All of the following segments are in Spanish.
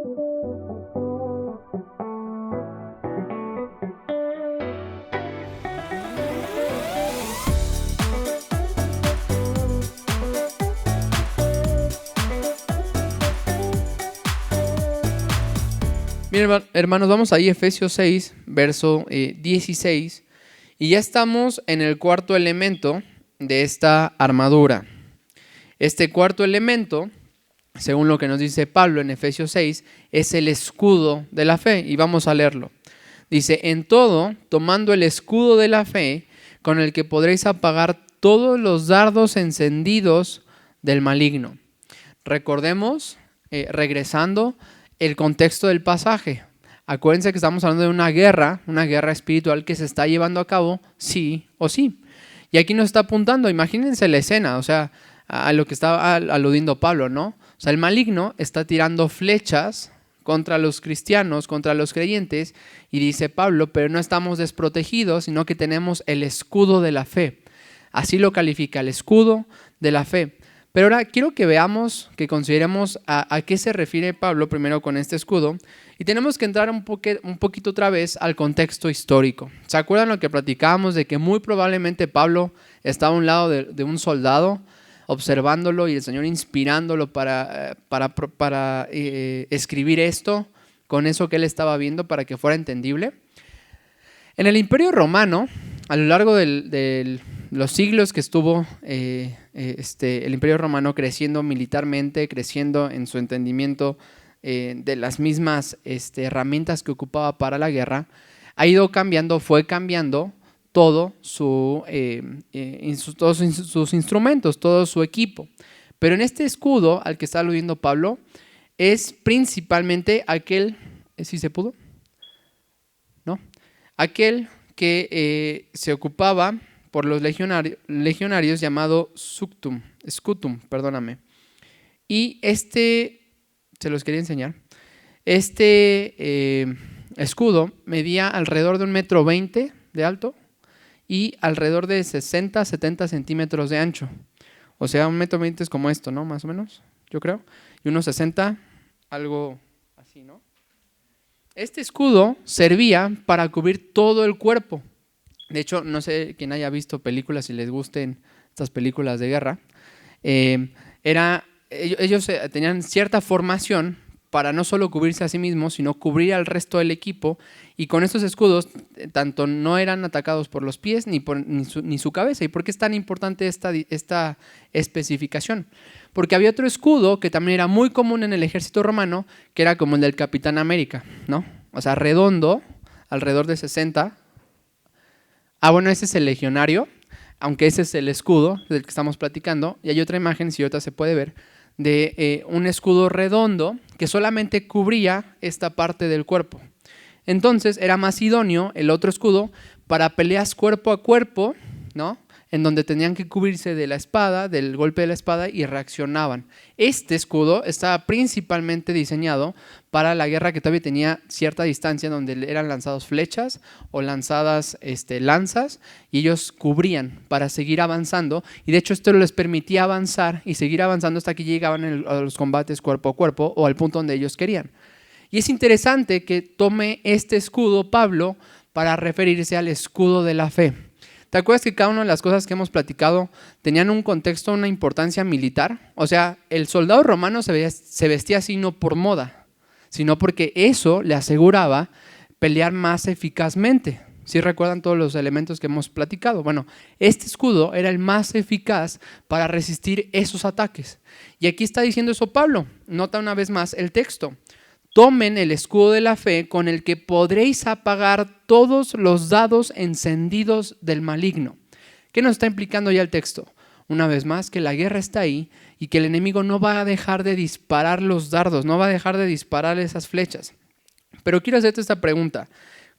Bien, hermanos, vamos ahí, Efesios 6, verso 16, y ya estamos en el cuarto elemento de esta armadura. Este cuarto elemento, según lo que nos dice Pablo en Efesios 6, es el escudo de la fe, y vamos a leerlo. Dice: en todo, tomando el escudo de la fe, con el que podréis apagar todos los dardos encendidos del maligno. Recordemos, regresando, el contexto del pasaje. Acuérdense que estamos hablando de una guerra espiritual que se está llevando a cabo sí o sí. Y aquí nos está apuntando, imagínense la escena, o sea, a lo que estaba aludiendo Pablo, ¿no? O sea, el maligno está tirando flechas contra los cristianos, contra los creyentes, y dice Pablo, pero no estamos desprotegidos, sino que tenemos el escudo de la fe. Así lo califica, el escudo de la fe. Pero ahora quiero que veamos, que consideremos a qué se refiere Pablo primero con este escudo, y tenemos que entrar un poquito otra vez al contexto histórico. ¿Se acuerdan lo que platicábamos de que muy probablemente Pablo estaba a un lado de un soldado observándolo y el Señor inspirándolo para escribir esto con eso que él estaba viendo para que fuera entendible? En el Imperio Romano, a lo largo de los siglos que estuvo el Imperio Romano creciendo militarmente, creciendo en su entendimiento de las mismas herramientas que ocupaba para la guerra, fue cambiando todos sus instrumentos, todo su equipo. Pero en este escudo al que está aludiendo Pablo es principalmente aquel, ¿sí se pudo? ¿No? Aquel que se ocupaba por los legionarios llamado scutum, y se los quería enseñar. Escudo medía alrededor de 1,20 m de alto y alrededor de 60-70 centímetros de ancho. O sea, 1,20 m es como esto, ¿no? Más o menos, yo creo. Y unos 60, algo así, ¿no? Este escudo servía para cubrir todo el cuerpo. De hecho, no sé quién haya visto películas, si les gusten estas películas de guerra. Ellos tenían cierta formación para no solo cubrirse a sí mismos, sino cubrir al resto del equipo. Y con estos escudos, tanto no eran atacados por los pies ni su cabeza. ¿Y por qué es tan importante esta especificación? Porque había otro escudo que también era muy común en el ejército romano, que era como el del Capitán América, ¿no? O sea, redondo, alrededor de 60. Bueno, ese es el legionario, aunque ese es el escudo del que estamos platicando. Y hay otra imagen, si ahorita se puede ver, de un escudo redondo que solamente cubría esta parte del cuerpo. Entonces era más idóneo el otro escudo para peleas cuerpo a cuerpo, ¿no? En donde tenían que cubrirse de la espada, del golpe de la espada, y reaccionaban. Este escudo estaba principalmente diseñado para la guerra que todavía tenía cierta distancia, donde eran lanzadas flechas o lanzadas lanzas, y ellos cubrían para seguir avanzando, y de hecho esto les permitía avanzar y seguir avanzando hasta que llegaban a los combates cuerpo a cuerpo o al punto donde ellos querían. Y es interesante que tome este escudo Pablo para referirse al escudo de la fe. ¿Te acuerdas que cada una de las cosas que hemos platicado tenían un contexto, una importancia militar? O sea, el soldado romano se vestía así no por moda, sino porque eso le aseguraba pelear más eficazmente. ¿Sí recuerdan todos los elementos que hemos platicado? Bueno, este escudo era el más eficaz para resistir esos ataques. Y aquí está diciendo eso Pablo. Nota una vez más el texto. Tomen el escudo de la fe con el que podréis apagar todos los dardos encendidos del maligno. ¿Qué nos está implicando ya el texto? Una vez más, que la guerra está ahí y que el enemigo no va a dejar de disparar los dardos, no va a dejar de disparar esas flechas. Pero quiero hacerte esta pregunta.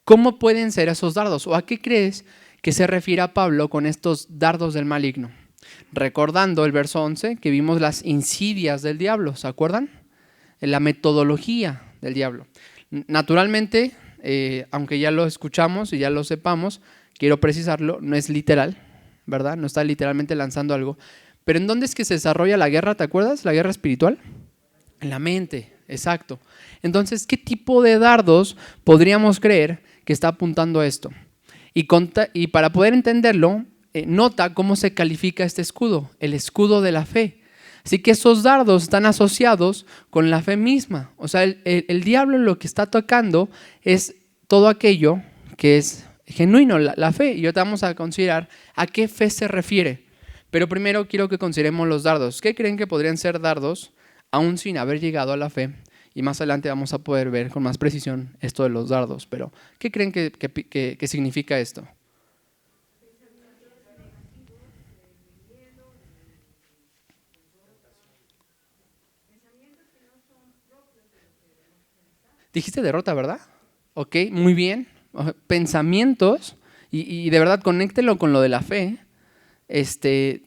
¿Cómo pueden ser esos dardos? ¿O a qué crees que se refiere a Pablo con estos dardos del maligno? Recordando el verso 11, que vimos las insidias del diablo, ¿se acuerdan? La metodología del diablo. Naturalmente, aunque ya lo escuchamos y ya lo sepamos, quiero precisarlo, no es literal, ¿verdad? No está literalmente lanzando algo. Pero ¿en dónde es que se desarrolla la guerra? ¿Te acuerdas? La guerra espiritual. En la mente, Exacto. Entonces, ¿qué tipo de dardos podríamos creer que está apuntando a esto? Y para poder entenderlo, nota cómo se califica este escudo, el escudo de la fe. Así que esos dardos están asociados con la fe misma. O sea, el diablo lo que está atacando es todo aquello que es genuino, la fe. Y ahorita vamos a considerar a qué fe se refiere. Pero primero quiero que consideremos los dardos. ¿Qué creen que podrían ser dardos aún sin haber llegado a la fe? Y más adelante vamos a poder ver con más precisión esto de los dardos. Pero, ¿qué creen que significa esto? Dijiste derrota, ¿verdad? Ok, muy bien. Pensamientos, y de verdad conéctelo con lo de la fe.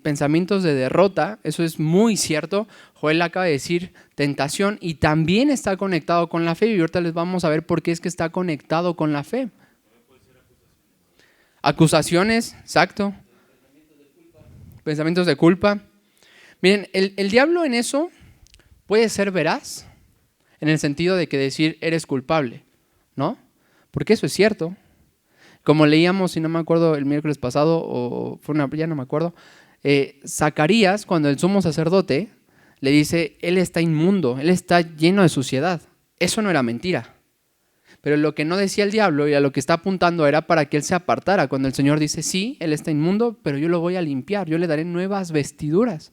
Pensamientos de derrota, eso es muy cierto. Joel acaba de decir tentación y también está conectado con la fe. Y ahorita les vamos a ver por qué es que está conectado con la fe. Acusaciones, exacto. Pensamientos de culpa. Miren, el diablo en eso puede ser veraz, en el sentido de que decir eres culpable, ¿no? Porque eso es cierto. Como leíamos, si no me acuerdo, el miércoles pasado, o ya no me acuerdo, Zacarías, cuando el sumo sacerdote le dice, él está inmundo, él está lleno de suciedad. Eso no era mentira. Pero lo que no decía el diablo y a lo que está apuntando era para que él se apartara. Cuando el Señor dice, sí, él está inmundo, pero yo lo voy a limpiar, yo le daré nuevas vestiduras.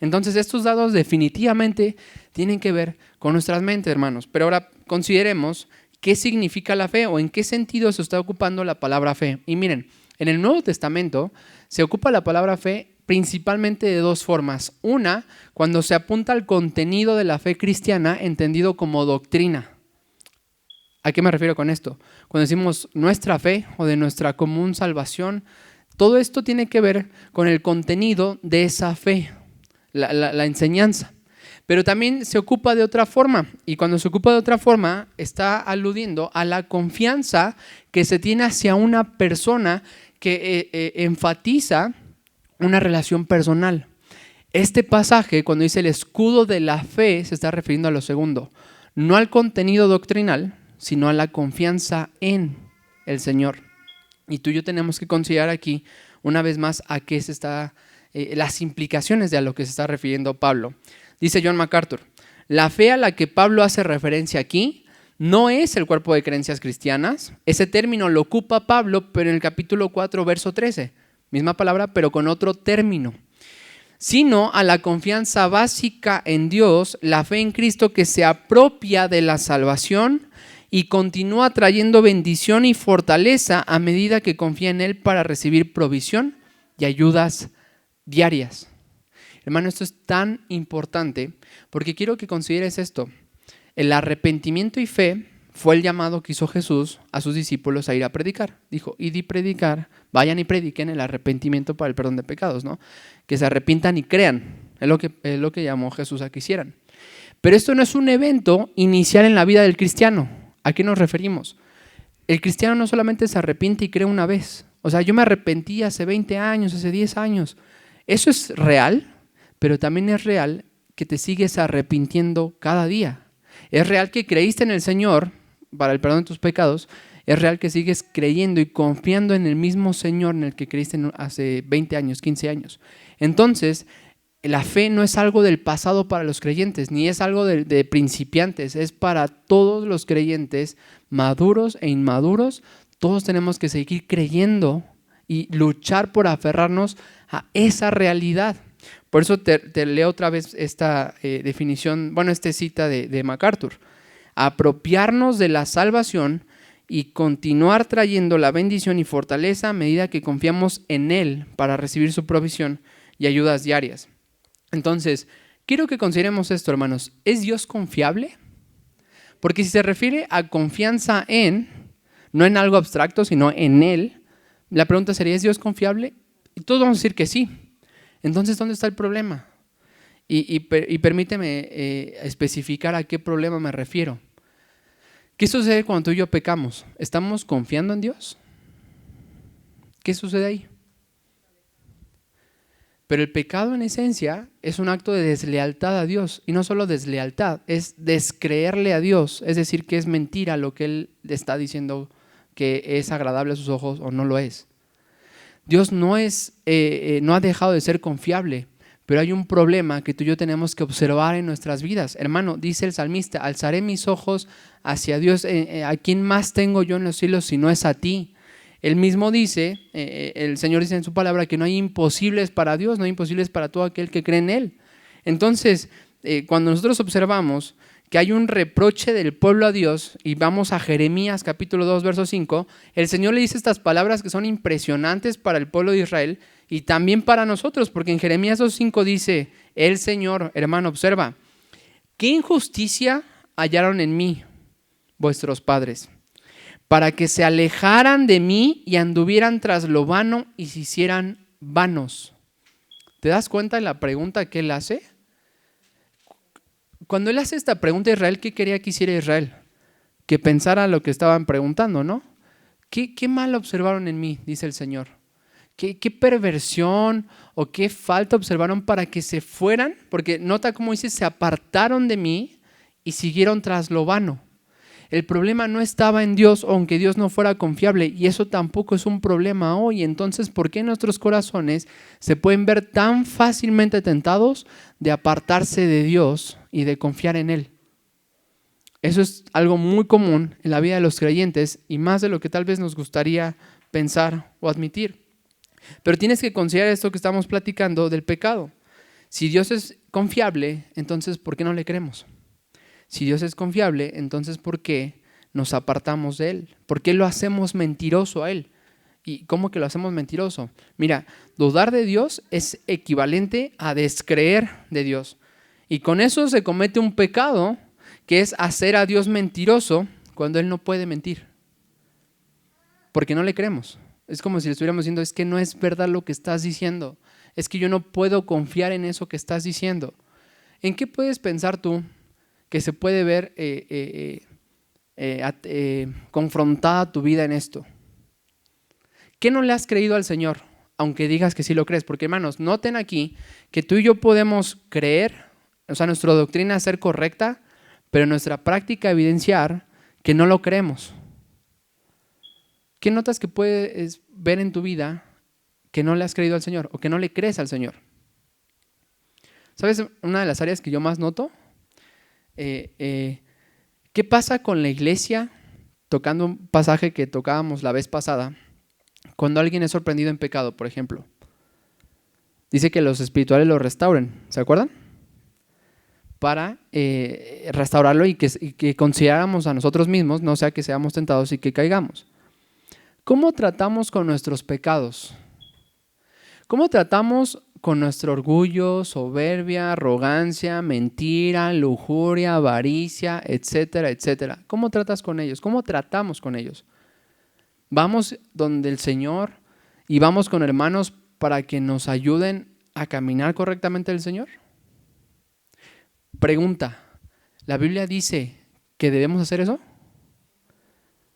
Entonces estos dados definitivamente tienen que ver con nuestras mentes, hermanos. Pero ahora consideremos qué significa la fe o en qué sentido se está ocupando la palabra fe. Y miren, en el Nuevo Testamento se ocupa la palabra fe principalmente de dos formas. Una, cuando se apunta al contenido de la fe cristiana entendido como doctrina. ¿A qué me refiero con esto? Cuando decimos nuestra fe o de nuestra común salvación, todo esto tiene que ver con el contenido de esa fe, la enseñanza. Pero también se ocupa de otra forma, y cuando se ocupa de otra forma está aludiendo a la confianza que se tiene hacia una persona que enfatiza una relación personal. Este pasaje, cuando dice el escudo de la fe, se está refiriendo a lo segundo, no al contenido doctrinal, sino a la confianza en el Señor. Y tú y yo tenemos que considerar aquí, una vez más, a qué se está, las implicaciones de a lo que se está refiriendo Pablo. Dice John MacArthur, la fe a la que Pablo hace referencia aquí no es el cuerpo de creencias cristianas. Ese término lo ocupa Pablo, pero en el capítulo 4, verso 13. Misma palabra, pero con otro término. Sino a la confianza básica en Dios, la fe en Cristo que se apropia de la salvación y continúa trayendo bendición y fortaleza a medida que confía en Él para recibir provisión y ayudas diarias. Hermano, esto es tan importante porque quiero que consideres esto. El arrepentimiento y fe fue el llamado que hizo Jesús a sus discípulos a ir a predicar. Dijo, id y predicar, vayan y prediquen el arrepentimiento para el perdón de pecados, ¿no? Que se arrepientan y crean. Es lo que llamó Jesús a que hicieran. Pero esto no es un evento inicial en la vida del cristiano. ¿A qué nos referimos? El cristiano no solamente se arrepiente y cree una vez. O sea, yo me arrepentí hace 20 años, hace 10 años. Eso es real, pero también es real que te sigues arrepintiendo cada día. Es real que creíste en el Señor para el perdón de tus pecados. Es real que sigues creyendo y confiando en el mismo Señor en el que creíste hace 20 años, 15 años. Entonces, la fe no es algo del pasado para los creyentes, ni es algo de principiantes, es para todos los creyentes, maduros e inmaduros. Todos tenemos que seguir creyendo y luchar por aferrarnos a esa realidad. Por eso te leo otra vez esta definición, esta cita de MacArthur. Apropiarnos de la salvación y continuar trayendo la bendición y fortaleza a medida que confiamos en Él para recibir su provisión y ayudas diarias. Entonces, quiero que consideremos esto, hermanos. ¿Es Dios confiable? Porque si se refiere a confianza en, no en algo abstracto, sino en Él, la pregunta sería, ¿es Dios confiable? Y todos vamos a decir que sí. Entonces, ¿dónde está el problema? Y permíteme especificar a qué problema me refiero. ¿Qué sucede cuando tú y yo pecamos? ¿Estamos confiando en Dios? ¿Qué sucede ahí? Pero el pecado en esencia es un acto de deslealtad a Dios. Y no solo deslealtad, es descreerle a Dios. Es decir, que es mentira lo que Él le está diciendo que es agradable a sus ojos o no lo es. Dios no ha dejado de ser confiable, pero hay un problema que tú y yo tenemos que observar en nuestras vidas. Hermano, dice el salmista, alzaré mis ojos hacia Dios. ¿A quién más tengo yo en los cielos si no es a ti? Él mismo dice, el Señor dice en su palabra que no hay imposibles para Dios, no hay imposibles para todo aquel que cree en Él. Entonces, cuando nosotros observamos que hay un reproche del pueblo a Dios, y vamos a Jeremías capítulo 2, verso 5, el Señor le dice estas palabras que son impresionantes para el pueblo de Israel y también para nosotros, porque en Jeremías 2:5 dice, el Señor, hermano, observa, ¿qué injusticia hallaron en mí vuestros padres? Para que se alejaran de mí y anduvieran tras lo vano y se hicieran vanos. ¿Te das cuenta de la pregunta que él hace? Cuando él hace esta pregunta a Israel, ¿qué quería que hiciera Israel? Que pensara lo que estaban preguntando, ¿no? ¿Qué mal observaron en mí? Dice el Señor. ¿Qué perversión o qué falta observaron para que se fueran? Porque nota cómo dice, se apartaron de mí y siguieron tras lo vano. El problema no estaba en Dios, aunque Dios no fuera confiable, y eso tampoco es un problema hoy. Entonces, ¿por qué nuestros corazones se pueden ver tan fácilmente tentados de apartarse de Dios y de confiar en Él? Eso es algo muy común en la vida de los creyentes y más de lo que tal vez nos gustaría pensar o admitir. Pero tienes que considerar esto que estamos platicando del pecado. Si Dios es confiable, entonces ¿por qué no le creemos? Si Dios es confiable, entonces ¿por qué nos apartamos de Él? ¿Por qué lo hacemos mentiroso a Él? ¿Y cómo que lo hacemos mentiroso? Mira, dudar de Dios es equivalente a descreer de Dios. Y con eso se comete un pecado que es hacer a Dios mentiroso cuando Él no puede mentir. Porque no le creemos. Es como si le estuviéramos diciendo, es que no es verdad lo que estás diciendo. Es que yo no puedo confiar en eso que estás diciendo. ¿En qué puedes pensar tú que se puede ver confrontada tu vida en esto? ¿Qué no le has creído al Señor? Aunque digas que sí lo crees. Porque hermanos, noten aquí que tú y yo podemos creer, o sea, nuestra doctrina ser correcta, pero nuestra práctica evidenciar que no lo creemos. ¿Qué notas que puedes ver en tu vida que no le has creído al Señor o que no le crees al Señor? ¿Sabes una de las áreas que yo más noto? ¿Qué pasa con la iglesia? Tocando un pasaje que tocábamos la vez pasada, cuando alguien es sorprendido en pecado, por ejemplo. Dice que los espirituales lo restauren, ¿se acuerdan? Para restaurarlo y que consideráramos a nosotros mismos, no sea que seamos tentados y que caigamos. ¿Cómo tratamos con nuestros pecados? ¿Cómo tratamos con nuestro orgullo, soberbia, arrogancia, mentira, lujuria, avaricia, etcétera, etcétera? ¿Cómo tratas con ellos? ¿Cómo tratamos con ellos? ¿Vamos donde el Señor y vamos con hermanos para que nos ayuden a caminar correctamente el Señor? Pregunta, ¿la Biblia dice que debemos hacer eso?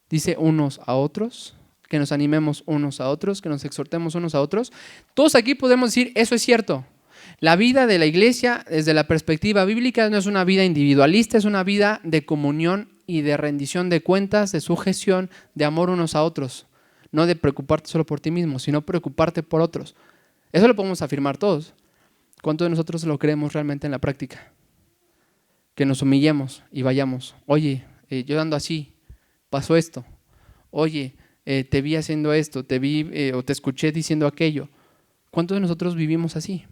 ¿Dice unos a otros? Que nos animemos unos a otros, que nos exhortemos unos a otros. Todos aquí podemos decir, eso es cierto. La vida de la iglesia, desde la perspectiva bíblica, no es una vida individualista, es una vida de comunión y de rendición de cuentas, de sujeción, de amor unos a otros. No de preocuparte solo por ti mismo, sino preocuparte por otros. Eso lo podemos afirmar todos. ¿Cuántos de nosotros lo creemos realmente en la práctica? Que nos humillemos y vayamos. Oye, yo ando así, pasó esto. Oye, te vi haciendo esto, te vi o te escuché diciendo aquello. ¿Cuántos de nosotros vivimos así?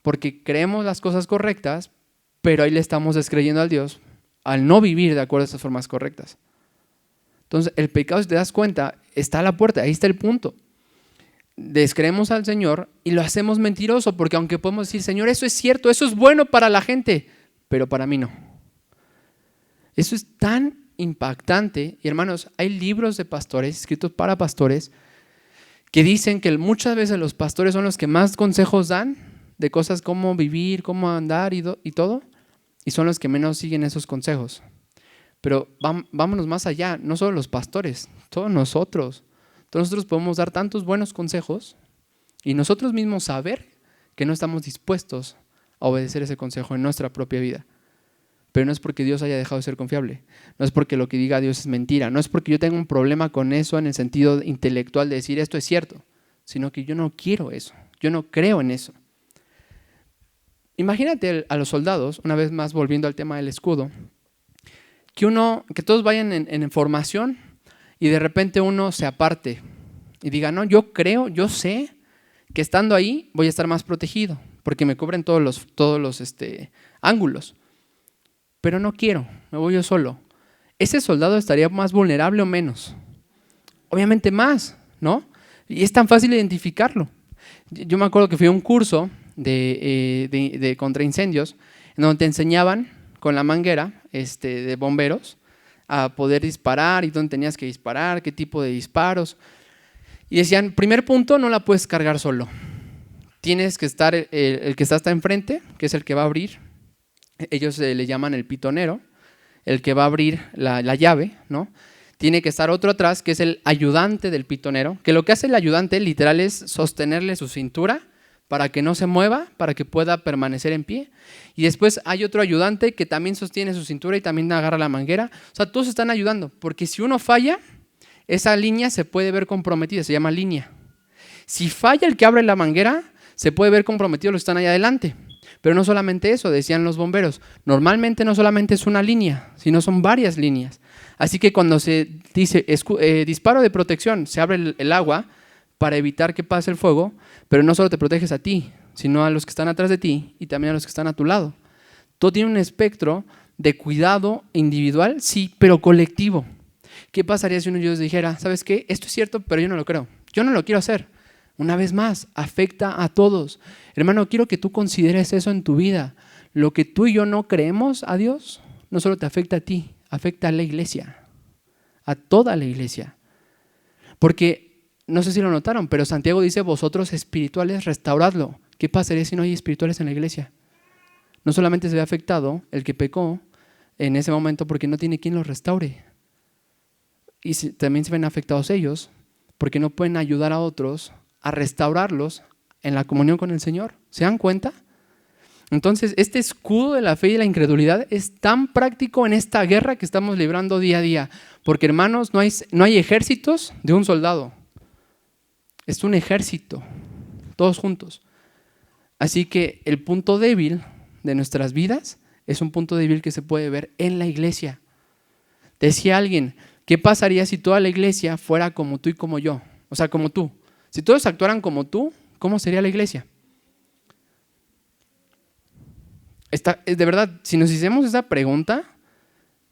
Porque creemos las cosas correctas, pero ahí le estamos descreyendo al Dios al no vivir de acuerdo a esas formas correctas. Entonces, el pecado, si te das cuenta, está a la puerta, ahí está el punto. Descreemos al Señor y lo hacemos mentiroso, porque aunque podemos decir, Señor, eso es cierto, eso es bueno para la gente, pero para mí no. Eso es tan impactante. Y hermanos, hay libros de pastores escritos para pastores que dicen que muchas veces los pastores son los que más consejos dan de cosas como vivir, cómo andar y todo, y son los que menos siguen esos consejos. Pero vámonos más allá, no solo los pastores, todos nosotros podemos dar tantos buenos consejos Y nosotros mismos saber que no estamos dispuestos a obedecer ese consejo en nuestra propia vida. Pero no es porque Dios haya dejado de ser confiable, no es porque lo que diga Dios es mentira, no es porque yo tenga un problema con eso en el sentido intelectual de decir esto es cierto, sino que yo no quiero eso, yo no creo en eso. Imagínate a los soldados, una vez más volviendo al tema del escudo, que todos vayan en formación y de repente uno se aparte y diga, no, yo creo, yo sé que estando ahí voy a estar más protegido porque me cubren todos los ángulos. Pero no quiero, me voy yo solo. ¿Ese soldado estaría más vulnerable o menos? Obviamente más, ¿no? Y es tan fácil identificarlo. Yo me acuerdo que fui a un curso de contra incendios, en donde te enseñaban con la manguera de bomberos a poder disparar y dónde tenías que disparar, qué tipo de disparos. Y decían, primer punto, no la puedes cargar solo. Tienes que estar, el que está enfrente, que es el que va a abrir. Ellos le llaman el pitonero, el que va a abrir la llave, ¿no? Tiene que estar otro atrás, que es el ayudante del pitonero, que lo que hace el ayudante literal es sostenerle su cintura para que no se mueva, para que pueda permanecer en pie. Y después hay otro ayudante que también sostiene su cintura y también agarra la manguera. O sea, todos están ayudando, porque si uno falla, esa línea se puede ver comprometida, se llama línea. Si falla el que abre la manguera, se puede ver comprometido los que están ahí adelante. Pero no solamente eso, decían los bomberos, normalmente no solamente es una línea, sino son varias líneas. Así que cuando se dice disparo de protección, se abre el agua para evitar que pase el fuego, pero no solo te proteges a ti, sino a los que están atrás de ti y también a los que están a tu lado. Todo tiene un espectro de cuidado individual, sí, pero colectivo. ¿Qué pasaría si uno de ellos dijera, ¿sabes qué? Esto es cierto, pero yo no lo creo, yo no lo quiero hacer? Una vez más, afecta a todos. Hermano, quiero que tú consideres eso en tu vida. Lo que tú y yo no creemos a Dios, no solo te afecta a ti, afecta a la iglesia, a toda la iglesia. Porque, no sé si lo notaron, pero Santiago dice, vosotros espirituales, restauradlo. ¿Qué pasaría si no hay espirituales en la iglesia? No solamente se ve afectado el que pecó en ese momento porque no tiene quien los restaure. Y también se ven afectados ellos porque no pueden ayudar a otros a restaurarlos en la comunión con el Señor. ¿Se dan cuenta? Entonces, este escudo de la fe y de la incredulidad es tan práctico en esta guerra que estamos librando día a día. Porque, hermanos, no hay ejércitos de un soldado. Es un ejército, todos juntos. Así que el punto débil de nuestras vidas es un punto débil que se puede ver en la iglesia. Decía alguien, ¿qué pasaría si toda la iglesia fuera como tú y como yo? O sea, como tú. Si todos actuaran como tú, ¿cómo sería la iglesia? De verdad, si nos hicimos esa pregunta,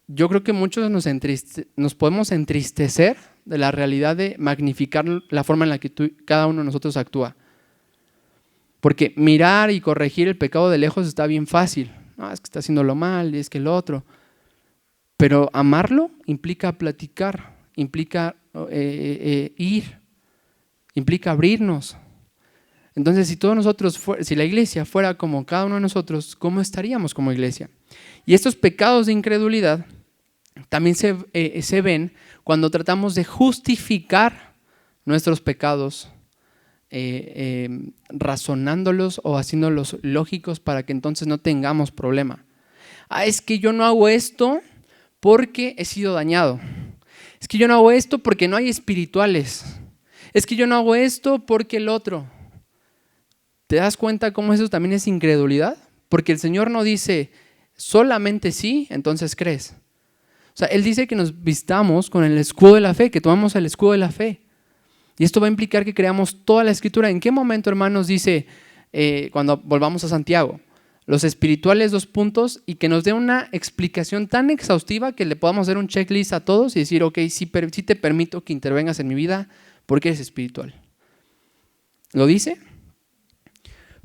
yo creo que muchos nos podemos entristecer de la realidad de magnificar la forma en la que cada uno de nosotros actúa. Porque mirar y corregir el pecado de lejos está bien fácil. No, es que está haciéndolo mal y es que el otro. Pero amarlo implica platicar, implica ir. Implica abrirnos. Entonces, si la iglesia fuera como cada uno de nosotros, ¿cómo estaríamos como iglesia? Y estos pecados de incredulidad también se ven cuando tratamos de justificar nuestros pecados, razonándolos o haciéndolos lógicos para que entonces no tengamos problema. Es que yo no hago esto porque he sido dañado. Es que yo no hago esto porque no hay espirituales. Es que yo no hago esto porque el otro. ¿Te das cuenta cómo eso también es incredulidad? Porque el Señor no dice solamente sí, entonces crees. O sea, Él dice que nos vistamos con el escudo de la fe, que tomamos el escudo de la fe. Y esto va a implicar que creamos toda la Escritura. ¿En qué momento, hermanos, dice, cuando volvamos a Santiago, los espirituales 2 puntos, y que nos dé una explicación tan exhaustiva que le podamos hacer un checklist a todos y decir, ok, sí te permito que intervengas en mi vida porque eres espiritual? ¿Lo dice?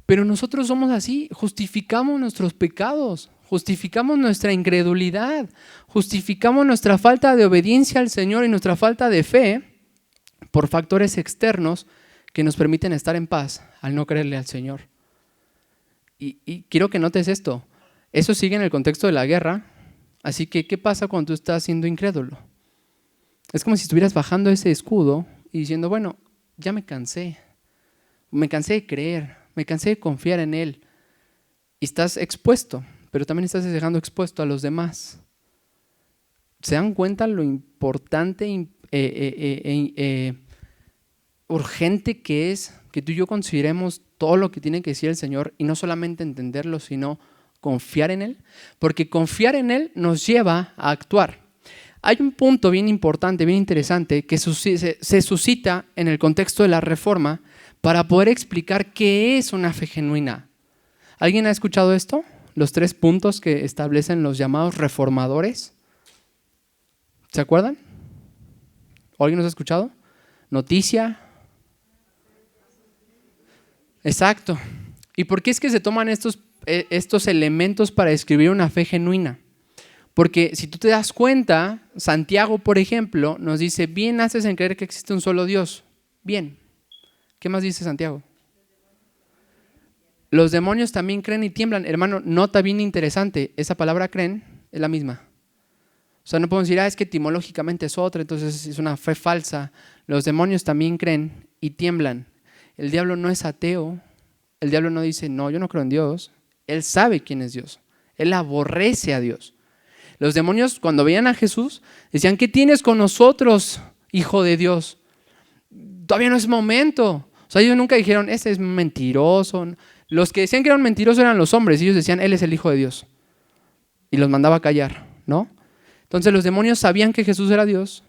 Pero nosotros somos así, justificamos nuestros pecados, justificamos nuestra incredulidad, justificamos nuestra falta de obediencia al Señor y nuestra falta de fe por factores externos que nos permiten estar en paz al no creerle al Señor. Y quiero que notes esto, eso sigue en el contexto de la guerra, así que ¿qué pasa cuando tú estás siendo incrédulo? Es como si estuvieras bajando ese escudo y diciendo, bueno, ya me cansé. Me cansé de creer, me cansé de confiar en Él. Y estás expuesto, pero también estás dejando expuesto a los demás. ¿Se dan cuenta lo importante, urgente que es que tú y yo consideremos todo lo que tiene que decir el Señor y no solamente entenderlo, sino confiar en Él? Porque confiar en Él nos lleva a actuar. Hay un punto bien importante, bien interesante, que se suscita en el contexto de la Reforma para poder explicar qué es una fe genuina. ¿Alguien ha escuchado esto? Los 3 puntos que establecen los llamados reformadores. ¿Se acuerdan? ¿O alguien los ha escuchado? Noticia. Exacto. ¿Y por qué es que se toman estos elementos para describir una fe genuina? Porque si tú te das cuenta, Santiago, por ejemplo, nos dice, bien haces en creer que existe un solo Dios. Bien. ¿Qué más dice Santiago? Los demonios también creen y tiemblan. Hermano, nota bien interesante, esa palabra creen es la misma. O sea, no podemos decir, es que etimológicamente es otra, entonces es una fe falsa. Los demonios también creen y tiemblan. El diablo no es ateo. El diablo no dice, no, yo no creo en Dios. Él sabe quién es Dios. Él aborrece a Dios. Los demonios, cuando veían a Jesús, decían, ¿qué tienes con nosotros, hijo de Dios? Todavía no es momento. O sea, ellos nunca dijeron, ese es mentiroso. Los que decían que eran mentirosos eran los hombres. Ellos decían, Él es el Hijo de Dios. Y los mandaba a callar, ¿no? Entonces los demonios sabían que Jesús era Dios,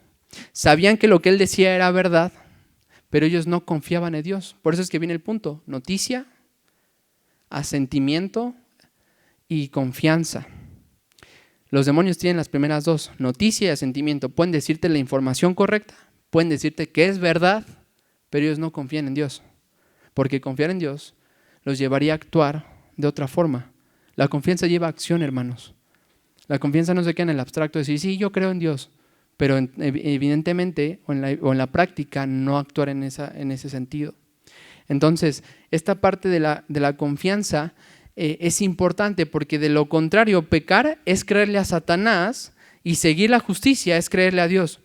sabían que lo que Él decía era verdad, pero ellos no confiaban en Dios. Por eso es que viene el punto, noticia, asentimiento y confianza. Los demonios tienen las primeras 2, noticia y asentimiento. Pueden decirte la información correcta, pueden decirte que es verdad, pero ellos no confían en Dios. Porque confiar en Dios los llevaría a actuar de otra forma. La confianza lleva a acción, hermanos. La confianza no se queda en el abstracto de decir, sí, yo creo en Dios, pero evidentemente o en la práctica no actuar en ese sentido. Entonces, esta parte de la confianza es importante porque de lo contrario, pecar es creerle a Satanás y seguir la justicia es creerle a Dios.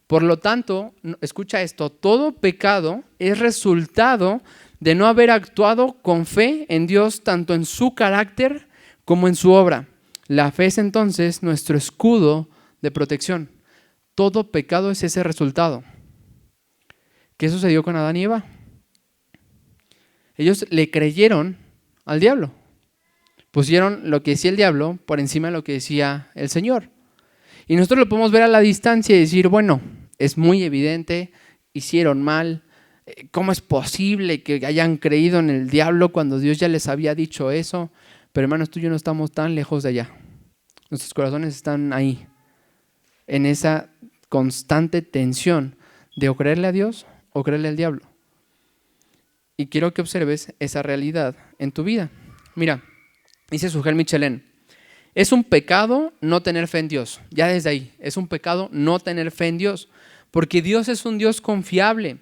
Por lo tanto, escucha esto, todo pecado es resultado de no haber actuado con fe en Dios tanto en su carácter como en su obra. La fe es entonces nuestro escudo de protección. Todo pecado es ese resultado. ¿Qué sucedió con Adán y Eva? Ellos le creyeron al diablo. Pusieron lo que decía el diablo por encima de lo que decía el Señor. Y nosotros lo podemos ver a la distancia y decir, bueno, es muy evidente, hicieron mal. ¿Cómo es posible que hayan creído en el diablo cuando Dios ya les había dicho eso? Pero hermanos, tú y yo no estamos tan lejos de allá. Nuestros corazones están ahí, en esa constante tensión de o creerle a Dios o creerle al diablo. Y quiero que observes esa realidad en tu vida. Mira, dice Sujel Michelén, es un pecado no tener fe en Dios. Ya desde ahí, es un pecado no tener fe en Dios, porque Dios es un Dios confiable.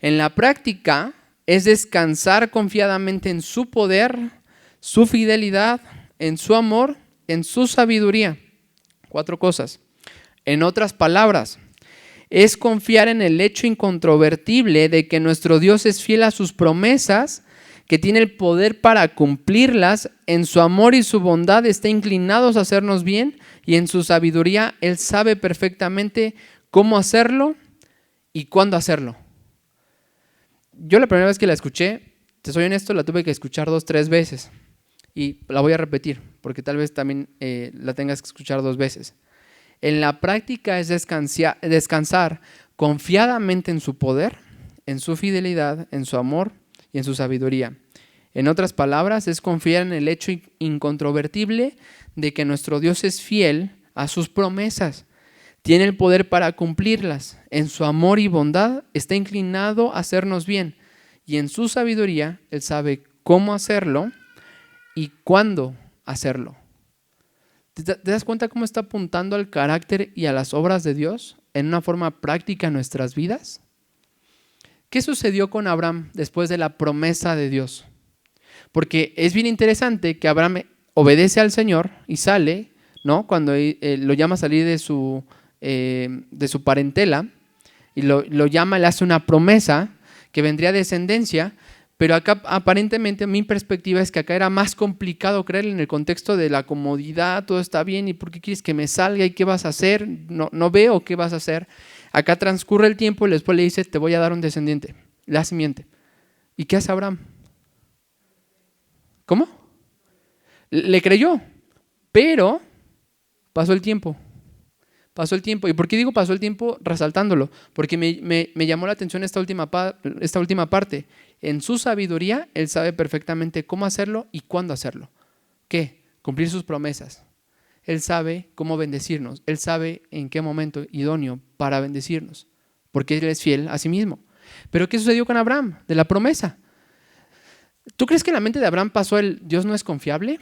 En la práctica es descansar confiadamente en su poder, su fidelidad, en su amor, en su sabiduría. 4 cosas. En otras palabras, es confiar en el hecho incontrovertible de que nuestro Dios es fiel a sus promesas, que tiene el poder para cumplirlas, en su amor y su bondad está inclinado a hacernos bien y en su sabiduría Él sabe perfectamente cómo hacerlo y cuándo hacerlo. Yo la primera vez que la escuché, te soy honesto, la tuve que escuchar 2, 3 veces y la voy a repetir porque tal vez también la tengas que escuchar 2 veces. En la práctica es descansar confiadamente en su poder, en su fidelidad, en su amor y en su sabiduría. En otras palabras, es confiar en el hecho incontrovertible de que nuestro Dios es fiel a sus promesas. Tiene el poder para cumplirlas. En su amor y bondad está inclinado a hacernos bien. Y en su sabiduría, Él sabe cómo hacerlo y cuándo hacerlo. ¿Te das cuenta cómo está apuntando al carácter y a las obras de Dios en una forma práctica en nuestras vidas? ¿Qué sucedió con Abraham después de la promesa de Dios? Porque es bien interesante que Abraham obedece al Señor y sale, ¿no? Cuando lo llama a salir de su parentela y lo llama, le hace una promesa que vendría descendencia, Pero acá aparentemente mi perspectiva es que acá era más complicado creer en el contexto de la comodidad, todo está bien, ¿y por qué quieres que me salga? ¿Y qué vas a hacer? No veo qué vas a hacer. Acá transcurre el tiempo y después le dice, te voy a dar un descendiente, la simiente. ¿Y qué hace Abraham? ¿Cómo? Le creyó, pero pasó el tiempo. Pasó el tiempo. ¿Y por qué digo pasó el tiempo resaltándolo? Porque me llamó la atención esta última parte. En su sabiduría, él sabe perfectamente cómo hacerlo y cuándo hacerlo. ¿Qué? Cumplir sus promesas. Él sabe cómo bendecirnos. Él sabe en qué momento idóneo para bendecirnos. Porque él es fiel a sí mismo. Pero ¿qué sucedió con Abraham? De la promesa. ¿Tú crees que en la mente de Abraham pasó el Dios no es confiable?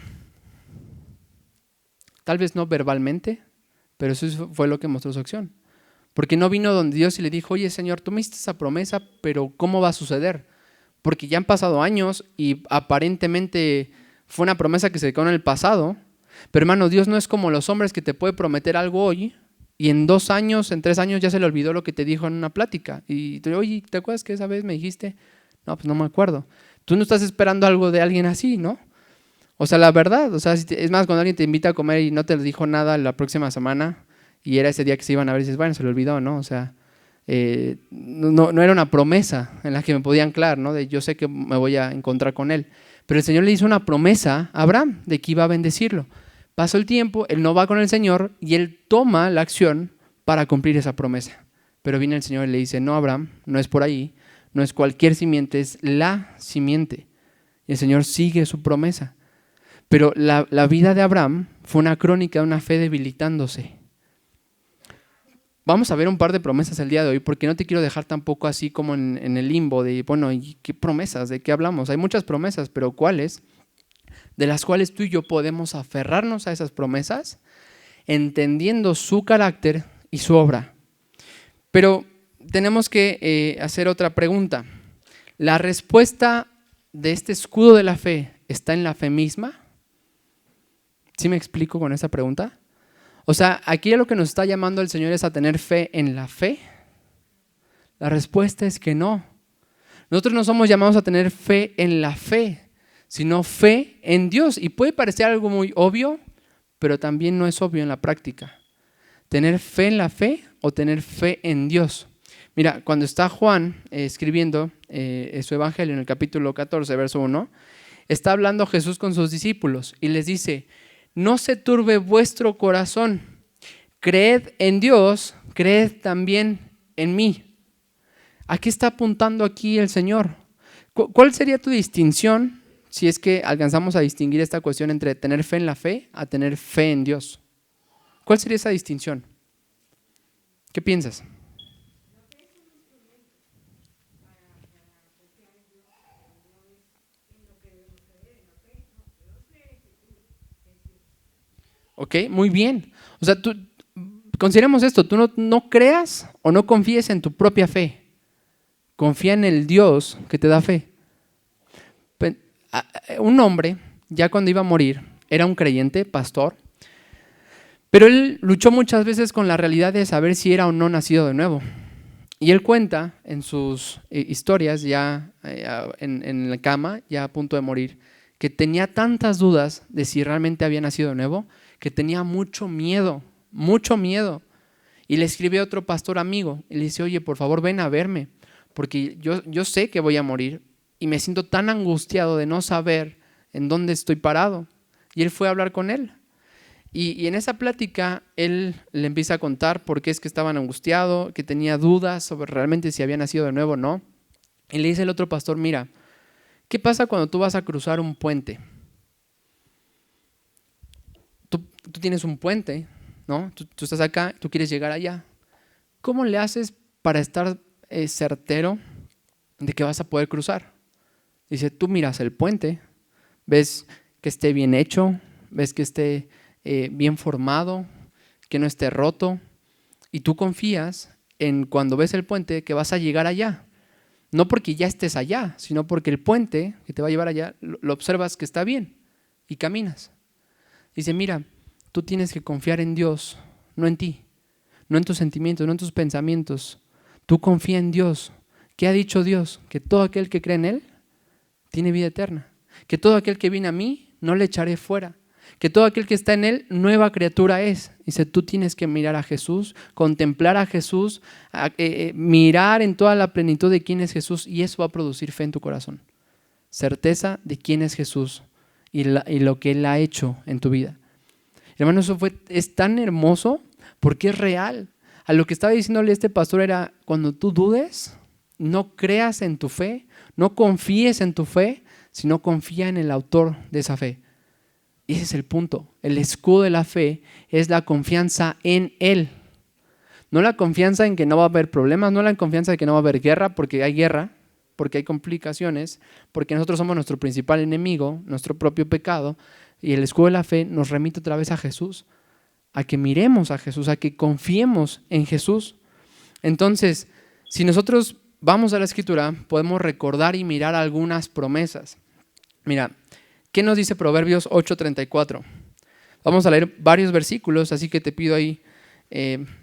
Tal vez no verbalmente, pero eso fue lo que mostró su acción. Porque no vino donde Dios y le dijo, oye Señor, tú me hiciste esa promesa, pero ¿cómo va a suceder? Porque ya han pasado años y aparentemente fue una promesa que se quedó en el pasado. Pero hermano, Dios no es como los hombres que te puede prometer algo hoy y en 2 años, en 3 años ya se le olvidó lo que te dijo en una plática. Y te digo, oye, ¿te acuerdas que esa vez me dijiste? No, pues no me acuerdo. Tú no estás esperando algo de alguien así, ¿no? O sea, la verdad, o sea, es más, cuando alguien te invita a comer y no te dijo nada la próxima semana y era ese día que se iban a ver, dices, bueno, se le olvidó, ¿no? O sea, no era una promesa en la que me podía anclar, ¿no? De yo sé que me voy a encontrar con él. Pero el Señor le hizo una promesa a Abraham de que iba a bendecirlo. Pasó el tiempo, él no va con el Señor y él toma la acción para cumplir esa promesa. Pero viene el Señor y le dice, no, Abraham, no es por ahí, no es cualquier simiente, es la simiente. Y el Señor sigue su promesa. Pero la vida de Abraham fue una crónica de una fe debilitándose. Vamos a ver un par de promesas el día de hoy, porque no te quiero dejar tampoco así como en el limbo de, bueno, ¿y qué promesas? ¿De qué hablamos? Hay muchas promesas, pero ¿cuáles? De las cuales tú y yo podemos aferrarnos a esas promesas, entendiendo su carácter y su obra. Pero tenemos que hacer otra pregunta. ¿La respuesta de este escudo de la fe está en la fe misma? ¿Sí me explico con esa pregunta? O sea, aquí lo que nos está llamando el Señor es a tener fe en la fe. La respuesta es que no. Nosotros no somos llamados a tener fe en la fe, sino fe en Dios. Y puede parecer algo muy obvio, pero también no es obvio en la práctica. Tener fe en la fe o tener fe en Dios. Mira, cuando está Juan escribiendo su evangelio en el capítulo 14, verso 1, está hablando Jesús con sus discípulos y les dice, no se turbe vuestro corazón, creed en Dios, creed también en mí. ¿A qué está apuntando aquí el Señor? ¿Cuál sería tu distinción si es que alcanzamos a distinguir esta cuestión entre tener fe en la fe a tener fe en Dios? ¿Cuál sería esa distinción? ¿Qué piensas? Ok, muy bien. O sea, consideremos esto, tú no creas o no confíes en tu propia fe. Confía en el Dios que te da fe. Un hombre, ya cuando iba a morir, era un creyente, pastor, pero él luchó muchas veces con la realidad de saber si era o no nacido de nuevo. Y él cuenta en sus historias, ya en la cama, ya a punto de morir, que tenía tantas dudas de si realmente había nacido de nuevo, que tenía mucho miedo. Y le escribe a otro pastor amigo y le dice, oye, por favor ven a verme, porque yo sé que voy a morir y me siento tan angustiado de no saber en dónde estoy parado. Y él fue a hablar con él. Y en esa plática él le empieza a contar por qué es que estaban angustiado, que tenía dudas sobre realmente si había nacido de nuevo o no. Y le dice el otro pastor, mira, ¿qué pasa cuando tú vas a cruzar un puente? Tú tienes un puente, ¿no? Tú estás acá, tú quieres llegar allá. ¿Cómo le haces para estar certero de que vas a poder cruzar? Dice, tú miras el puente, ves que esté bien hecho, ves que esté bien formado, que no esté roto, y tú confías en cuando ves el puente que vas a llegar allá. No porque ya estés allá, sino porque el puente que te va a llevar allá lo observas que está bien y caminas. Dice, mira, tú tienes que confiar en Dios, no en ti, no en tus sentimientos, no en tus pensamientos. Tú confía en Dios. ¿Qué ha dicho Dios? Que todo aquel que cree en Él tiene vida eterna. Que todo aquel que viene a mí, no le echaré fuera. Que todo aquel que está en él, nueva criatura es. Dice, tú tienes que mirar a Jesús, contemplar a Jesús, mirar en toda la plenitud de quién es Jesús, y eso va a producir fe en tu corazón. Certeza de quién es Jesús y lo que Él ha hecho en tu vida. Hermano, es tan hermoso porque es real. A lo que estaba diciéndole este pastor era, cuando tú dudes, no creas en tu fe, no confíes en tu fe, sino confía en el autor de esa fe. Y ese es el punto. El escudo de la fe es la confianza en Él. No la confianza en que no va a haber problemas, no la confianza de que no va a haber guerra, porque hay guerra, porque hay complicaciones, porque nosotros somos nuestro principal enemigo, nuestro propio pecado, y el escudo de la fe nos remite otra vez a Jesús, a que miremos a Jesús, a que confiemos en Jesús. Entonces, si nosotros vamos a la Escritura, podemos recordar y mirar algunas promesas. Mira, ¿qué nos dice Proverbios 8:34? Vamos a leer varios versículos, así que te pido ahí,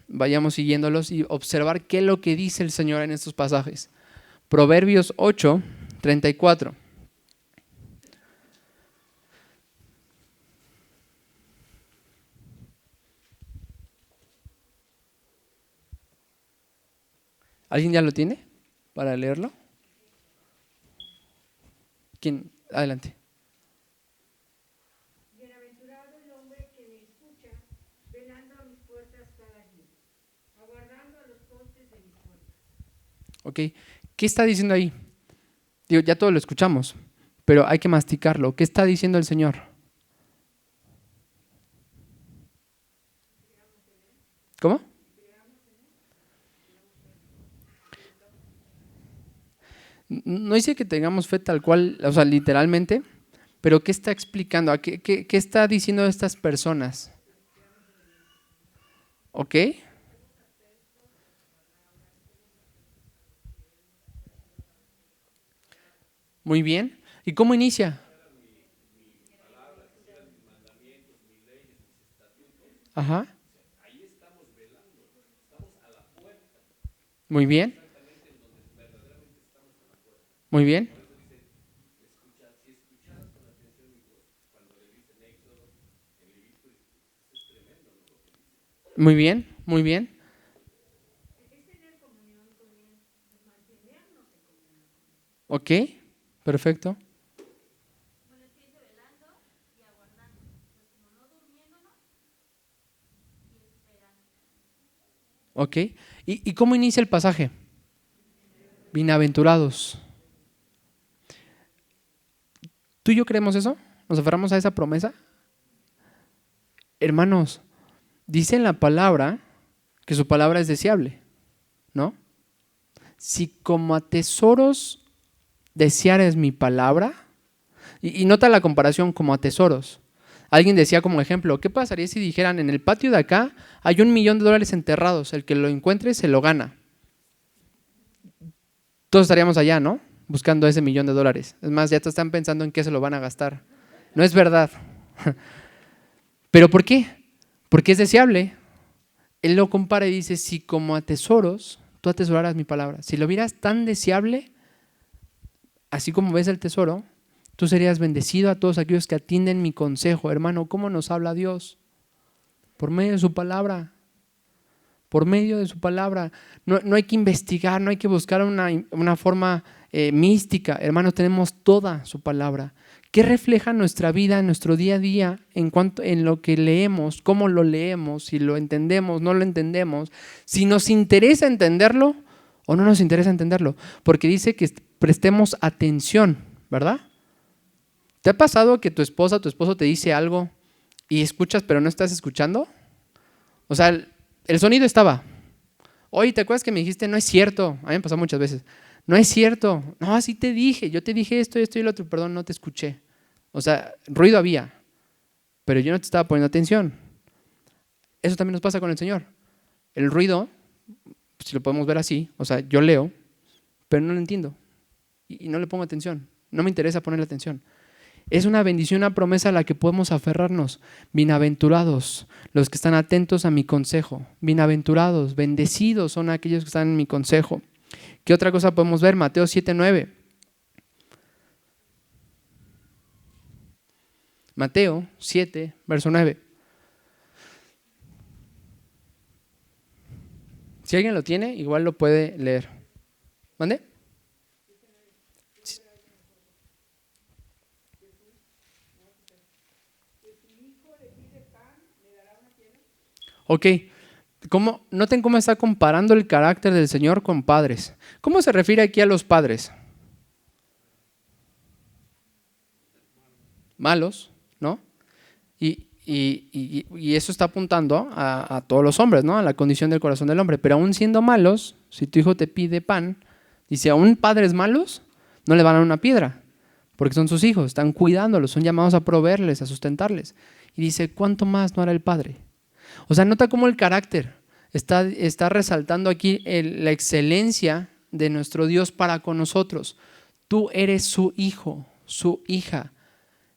vayamos siguiéndolos y observar qué es lo que dice el Señor en estos pasajes. Proverbios 8:34. ¿Alguien ya lo tiene para leerlo? ¿Quién? Adelante. Bienaventurado el hombre que me escucha, velando a mis puertas cada día, aguardando a los postes de mis puertas. Ok, ¿qué está diciendo ahí? Digo, ya todo lo escuchamos, pero hay que masticarlo. ¿Qué está diciendo el Señor? ¿Cómo? No dice que tengamos fe tal cual, o sea, literalmente, pero ¿qué está explicando? ¿Qué está diciendo estas personas? ¿Ok? Muy bien. ¿Y cómo inicia? Ajá. Muy bien. Muy bien. Muy bien. Muy bien. Ok. Perfecto. Ok. ¿Y cómo inicia el pasaje? Bienaventurados. ¿Tú y yo creemos eso? ¿Nos aferramos a esa promesa? Hermanos, dice en la palabra que su palabra es deseable, ¿no? Si como a tesoros deseares mi palabra, y nota la comparación como a tesoros. Alguien decía como ejemplo, ¿qué pasaría si dijeran en el patio de acá hay $1,000,000 enterrados, el que lo encuentre se lo gana? Todos estaríamos allá, ¿no? Buscando ese $1,000,000. Es más, ya te están pensando en qué se lo van a gastar. No es verdad. ¿Pero por qué? Porque es deseable. Él lo compara y dice, si como a tesoros tú atesoraras mi palabra, si lo vieras tan deseable, así como ves el tesoro, tú serías bendecido a todos aquellos que atienden mi consejo. Hermano, ¿cómo nos habla Dios? Por medio de su palabra. Por medio de su palabra. No hay que investigar, no hay que buscar una forma mística. Hermanos, tenemos toda su palabra. ¿Qué refleja nuestra vida, nuestro día a día en lo que leemos, cómo lo leemos, si lo entendemos, no lo entendemos, si nos interesa entenderlo o no nos interesa entenderlo? Porque dice que prestemos atención, ¿verdad? ¿Te ha pasado que tu esposa, tu esposo te dice algo y escuchas pero no estás escuchando? O sea, el sonido estaba. Oye, ¿te acuerdas que me dijiste? No es cierto. A mí me pasó muchas veces. No es cierto. No, así te dije. Yo te dije esto, esto y lo otro. Perdón, no te escuché. O sea, ruido había, pero yo no te estaba poniendo atención. Eso también nos pasa con el Señor. El ruido, si lo podemos ver así, o sea, yo leo, pero no lo entiendo y no le pongo atención. No me interesa ponerle atención. Es una bendición, una promesa a la que podemos aferrarnos. Bienaventurados los que están atentos a mi consejo. Bienaventurados, bendecidos son aquellos que están en mi consejo. ¿Qué otra cosa podemos ver? Mateo 7:9. Mateo 7, verso 9. Si alguien lo tiene, igual lo puede leer. ¿Mande? Ok, noten cómo está comparando el carácter del Señor con padres. ¿Cómo se refiere aquí a los padres? Malos, ¿no? Y eso está apuntando a todos los hombres, ¿no? A la condición del corazón del hombre. Pero aún siendo malos, si tu hijo te pide pan, dice, aún padres malos, no le van a dar una piedra, porque son sus hijos, están cuidándolos, son llamados a proveerles, a sustentarles. Y dice, ¿cuánto más no hará el Padre? O sea, nota cómo el carácter está resaltando aquí la excelencia de nuestro Dios para con nosotros. Tú eres su hijo, su hija.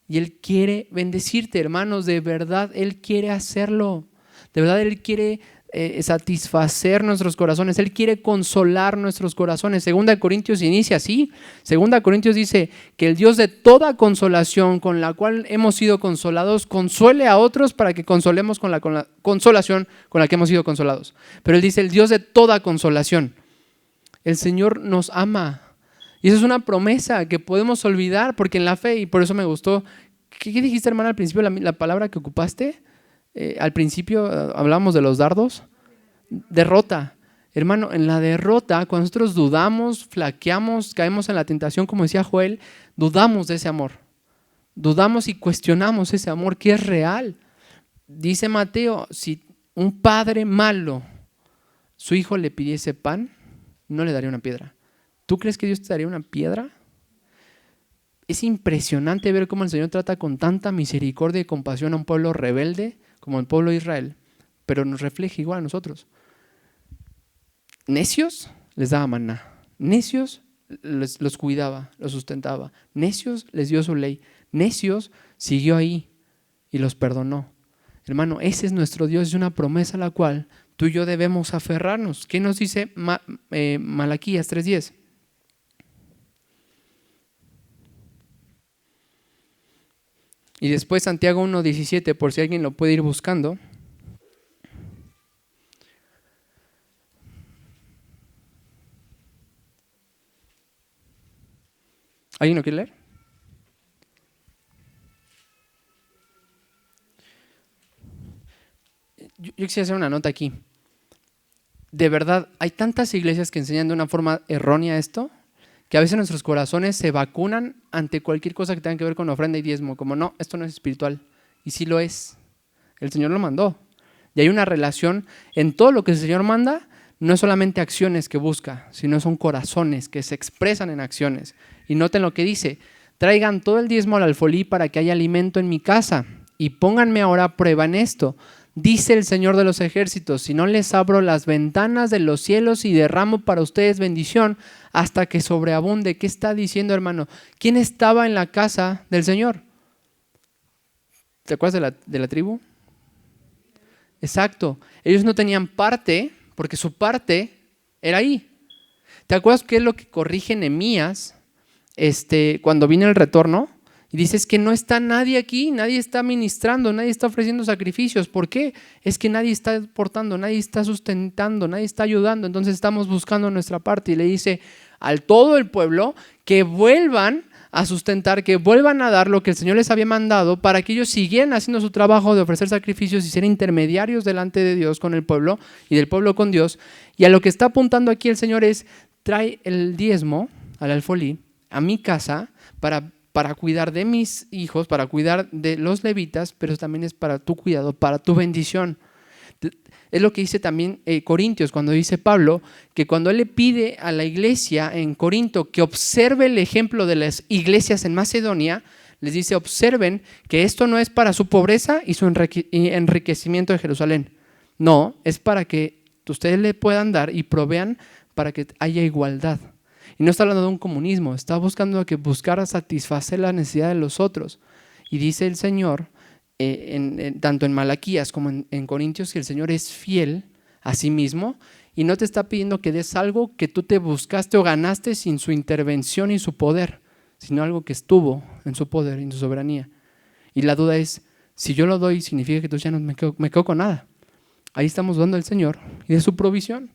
Y Él quiere bendecirte, hermanos, de verdad Él quiere hacerlo. De verdad Él quiere satisfacer nuestros corazones. Él quiere consolar nuestros corazones. 2 Corintios inicia así. 2 Corintios dice que el Dios de toda consolación con la cual hemos sido consolados, consuele a otros para que consolemos con la consolación con la que hemos sido consolados. Pero Él dice el Dios de toda consolación. El Señor nos ama. Y eso es una promesa que podemos olvidar, porque en la fe, y por eso me gustó, ¿qué dijiste, hermana, al principio, la palabra que ocupaste? Al principio hablábamos de los dardos. Derrota. Hermano, en la derrota, cuando nosotros dudamos, flaqueamos, caemos en la tentación, como decía Joel, dudamos de ese amor. Dudamos y cuestionamos ese amor que es real. Dice Mateo, si un padre malo, su hijo le pidiese pan, no le daría una piedra. ¿Tú crees que Dios te daría una piedra? Es impresionante ver cómo el Señor trata con tanta misericordia y compasión a un pueblo rebelde como el pueblo de Israel, pero nos refleja igual a nosotros. Necios les daba maná, necios los cuidaba, los sustentaba, necios les dio su ley, necios siguió ahí y los perdonó. Hermano, ese es nuestro Dios, es una promesa a la cual tú y yo debemos aferrarnos. ¿Qué nos dice Malaquías 3:10? Y después Santiago 1:17, por si alguien lo puede ir buscando. ¿Alguien lo quiere leer? Yo quisiera hacer una nota aquí. De verdad, hay tantas iglesias que enseñan de una forma errónea esto, que a veces nuestros corazones se vacunan ante cualquier cosa que tenga que ver con ofrenda y diezmo, como no, esto no es espiritual. Y sí lo es. El Señor lo mandó. Y hay una relación en todo lo que el Señor manda, no es solamente acciones que busca, sino son corazones que se expresan en acciones. Y noten lo que dice, traigan todo el diezmo al alfolí para que haya alimento en mi casa y pónganme ahora a prueba en esto. Dice el Señor de los ejércitos, si no les abro las ventanas de los cielos y derramo para ustedes bendición hasta que sobreabunde. ¿Qué está diciendo, hermano? ¿Quién estaba en la casa del Señor? ¿Te acuerdas de la tribu? Exacto. Ellos no tenían parte porque su parte era ahí. ¿Te acuerdas qué es lo que corrige Nehemías cuando viene el retorno? Y dices que no está nadie aquí, nadie está ministrando, nadie está ofreciendo sacrificios. ¿Por qué? Es que nadie está aportando, nadie está sustentando, nadie está ayudando. Entonces estamos buscando nuestra parte y le dice al todo el pueblo que vuelvan a sustentar, que vuelvan a dar lo que el Señor les había mandado para que ellos siguieran haciendo su trabajo de ofrecer sacrificios y ser intermediarios delante de Dios con el pueblo y del pueblo con Dios. Y a lo que está apuntando aquí el Señor es, trae el diezmo al alfolí a mi casa para cuidar de mis hijos, para cuidar de los levitas, pero también es para tu cuidado, para tu bendición. Es lo que dice también Corintios, cuando dice Pablo, que cuando él le pide a la iglesia en Corinto que observe el ejemplo de las iglesias en Macedonia, les dice, observen que esto no es para su pobreza y su enriquecimiento de Jerusalén. No, es para que ustedes le puedan dar y provean para que haya igualdad. Y no está hablando de un comunismo, está buscando que buscara satisfacer la necesidad de los otros. Y dice el Señor, tanto en Malaquías como en Corintios, que el Señor es fiel a sí mismo y no te está pidiendo que des algo que tú te buscaste o ganaste sin su intervención y su poder, sino algo que estuvo en su poder y en su soberanía. Y la duda es, si yo lo doy, significa que entonces ya no me quedo con nada. Ahí estamos dando al Señor y de su provisión.